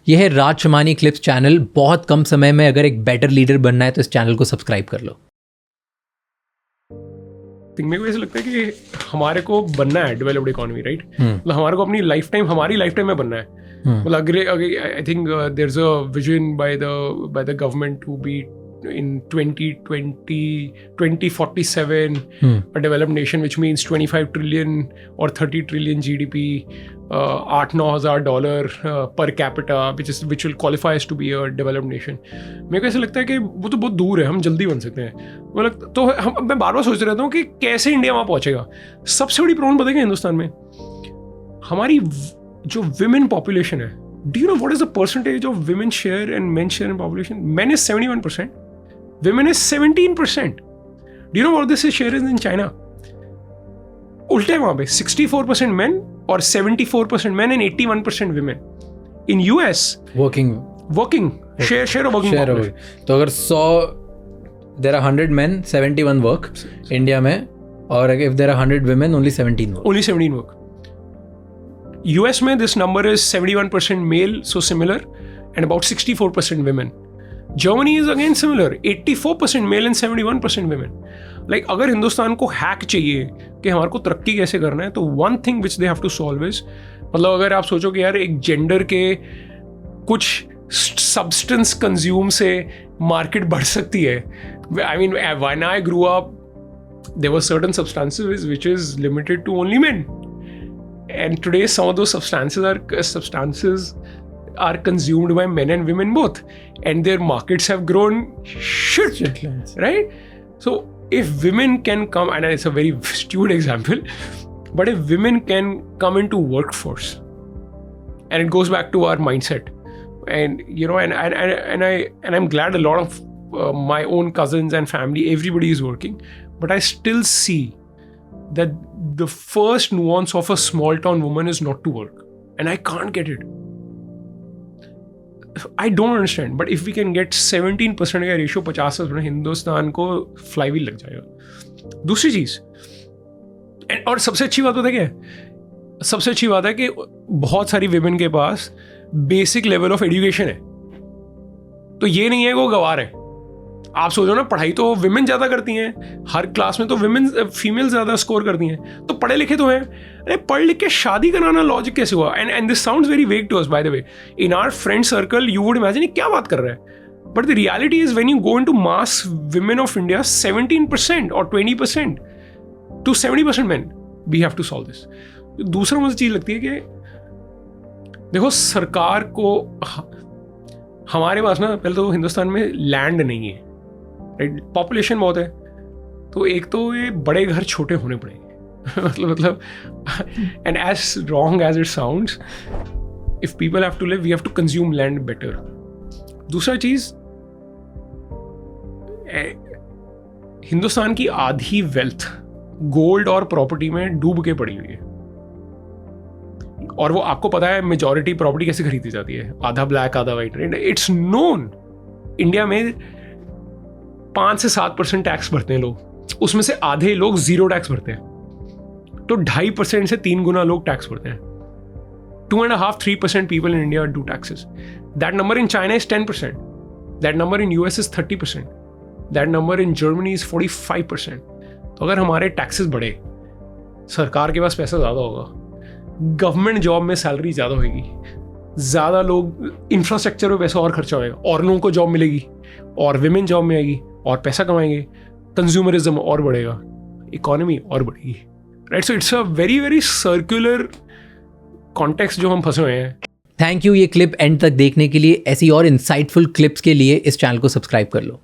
यह है राज Shamani clips channel. बहुत कम समय में अगर एक बेटर लीडर बनना है तो इस चैनल को सब्सक्राइब कर लो। मेरे को ऐसा लगता है कि हमारे को बनना है डेवलप्ड इकोनॉमी, राइट? मतलब हमारे को अपनी हमारी लाइफ टाइम में बनना है। मतलब I think there is a vision by the government to be in 2047 a developed nation, which means 25 trillion or 30 trillion GDP, $8,000-9,000 per capita, which will qualify us to be a developed nation. मेरे को ऐसा लगता है कि वो तो बहुत दूर है, हम जल्दी बन सकते हैं। मतलब तो मैं बार बार सोच रहता हूँ कि कैसे इंडिया वहाँ पहुँचेगा। सबसे बड़ी प्रॉब्लम बताएंगे हिंदुस्तान में हमारी जो विमेन पॉपुलेशन है। Do you know what is the percentage of women share and men share in population? Men is 71%. Women is 17%. Do you know what this share is in China? उल्टे है वहाँ पे 64% men और 74% men and 81% women. In US working share of working population. तो अगर 100 there are 100 men 71 work India में, और if there are 100 women only 17 work. Only 17 work. US में this number is 71% male, so similar, and about 64% women. Germany is again similar, 84% male and 71% women. Like अगर हिंदुस्तान को hack चाहिए कि हमारे को तरक्की कैसे करना है, तो one thing which they have to solve is, मतलब अगर आप सोचो कि यार एक जेंडर के कुछ सब्सटेंस कंज्यूम से मार्केट बढ़ सकती है। I mean, when I grew up, there were certain substances which is limited to only men. And today some of those substances are consumed by men and women both, and their markets have grown shit, right? So if women can come, and it's a very stupid example, but if women can come into workforce, and it goes back to our mindset, and you know, and I'm glad a lot of my own cousins and family, everybody is working, but I still see that the first nuance of a small town woman is not to work, and I can't get it. I don't understand, but if we can get 17% का ratio 50%, Hindustan को flywheel लग जाएगा। दूसरी चीज, और सबसे अच्छी बात पता क्या है? सबसे अच्छी बात है कि बहुत सारी विमेन के पास बेसिक लेवल ऑफ एजुकेशन है, तो ये नहीं है वो गवार है। आप सोचो ना, पढ़ाई तो विमेन ज़्यादा करती हैं, हर क्लास में तो फीमेल ज़्यादा स्कोर करती हैं, तो पढ़े लिखे तो हैं। अरे पढ़ लिख के शादी कराना लॉजिक कैसे हुआ? And this sounds very vague to us, by the way. In our friend circle you would imagine क्या बात कर रहा है, but the reality is when you go into mass women of India 17% और 20% to 70% men, we have to solve this. दूसरा मुझे चीज़ लगती है कि देखो, सरकार को, हमारे पास ना पहले तो हिंदुस्तान में लैंड नहीं है, राइट? पॉपुलेशन बहुत है, तो एक तो ये बड़े घर छोटे होने पड़ेंगे। मतलब and as wrong as it sounds, if people have to live, we have to consume land better. दूसरा चीज, हिंदुस्तान की आधी वेल्थ गोल्ड और प्रॉपर्टी में डूब के पड़ी हुई है, और वो आपको पता है मेजॉरिटी प्रॉपर्टी कैसे खरीदी जाती है, आधा ब्लैक आधा white, right? It's known. India में 5 से 7% टैक्स भरते हैं लोग, उसमें से आधे लोग 0 टैक्स भरते हैं, तो 2.5% से 3 गुना लोग टैक्स भरते हैं। 2.5-3% people in India do taxes. That number in China is 10%. That number in US is 30%. That number in Germany is 45%. तो अगर हमारे टैक्सेस बढ़े, सरकार के पास पैसा ज़्यादा होगा, गवर्नमेंट जॉब में सैलरी ज़्यादा होगी, ज़्यादा लोग, इंफ्रास्ट्रक्चर में पैसा और खर्चा होगा, और लोगों को जॉब मिलेगी, और विमेन जॉब में आएगी और पैसा कमाएंगे, कंज्यूमरिज्म और बढ़ेगा, इकोनॉमी और बढ़ेगी, right? So it's a very very circular context जो हम फंसे हुए हैं। थैंक यू ये क्लिप एंड तक देखने के लिए। ऐसी और इंसाइटफुल क्लिप्स के लिए इस चैनल को सब्सक्राइब कर लो।